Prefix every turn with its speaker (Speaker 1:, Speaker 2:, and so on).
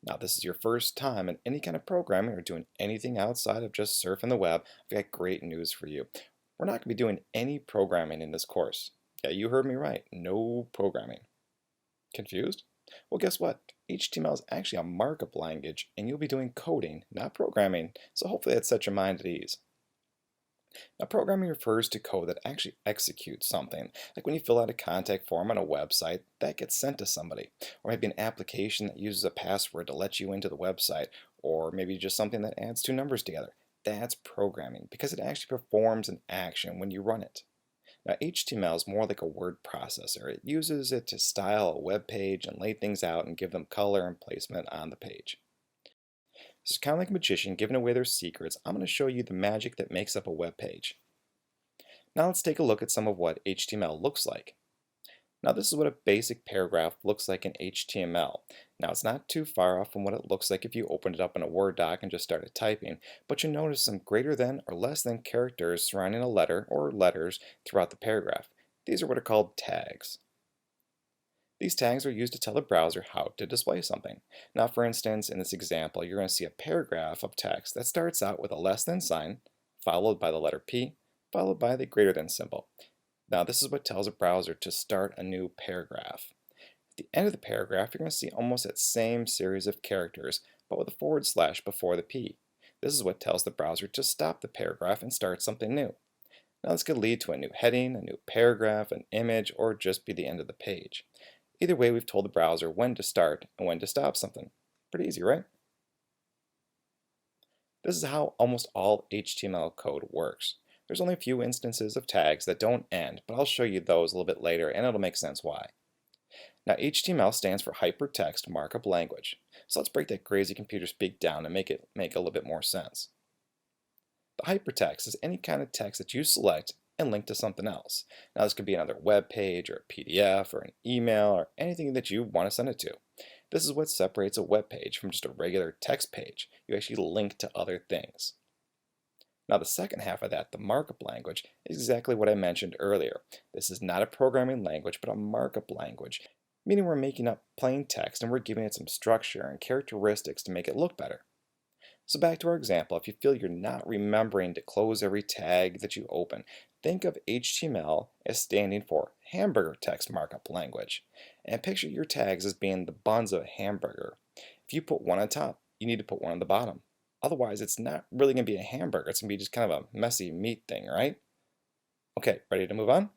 Speaker 1: Now, this is your first time in any kind of programming or doing anything outside of just surfing the web. I've got great news for you. We're not going to be doing any programming in this course. Yeah, you heard me right. No programming. Confused? Well, guess what? HTML is actually a markup language, and you'll be doing coding, not programming, so hopefully that sets your mind at ease. Now, programming refers to code that actually executes something, like when you fill out a contact form on a website, that gets sent to somebody, or maybe an application that uses a password to let you into the website, or maybe just something that adds two numbers together. That's programming, because it actually performs an action when you run it. Now, HTML is more like a word processor. It uses it to style a web page and lay things out and give them color and placement on the page. This is kind of like a magician giving away their secrets. I'm going to show you the magic that makes up a web page. Now let's take a look at some of what HTML looks like. Now this is what a basic paragraph looks like in HTML. Now it's not too far off from what it looks like if you opened it up in a Word doc and just started typing, but you'll notice some greater than or less than characters surrounding a letter or letters throughout the paragraph. These are what are called tags. These tags are used to tell the browser how to display something. Now for instance, in this example, you're going to see a paragraph of text that starts out with a less than sign, followed by the letter P, followed by the greater than symbol. Now this is what tells a browser to start a new paragraph. At the end of the paragraph, you're going to see almost that same series of characters, but with a forward slash before the P. This is what tells the browser to stop the paragraph and start something new. Now this could lead to a new heading, a new paragraph, an image, or just be the end of the page. Either way, we've told the browser when to start and when to stop something. Pretty easy, right? This is how almost all HTML code works. There's only a few instances of tags that don't end, but I'll show you those a little bit later and it'll make sense why. Now HTML stands for Hypertext Markup Language. So let's break that crazy computer speak down and make it make a little bit more sense. The hypertext is any kind of text that you select and link to something else. Now this could be another web page or a PDF or an email or anything that you want to send it to. This is what separates a web page from just a regular text page. You actually link to other things. Now the second half of that, the markup language, is exactly what I mentioned earlier. This is not a programming language, but a markup language, meaning we're making up plain text and we're giving it some structure and characteristics to make it look better. So back to our example, if you feel you're not remembering to close every tag that you open, think of HTML as standing for Hamburger Text Markup Language. And picture your tags as being the buns of a hamburger. If you put one on top, you need to put one on the bottom. Otherwise, it's not really going to be a hamburger. It's going to be just kind of a messy meat thing, right? Okay, ready to move on?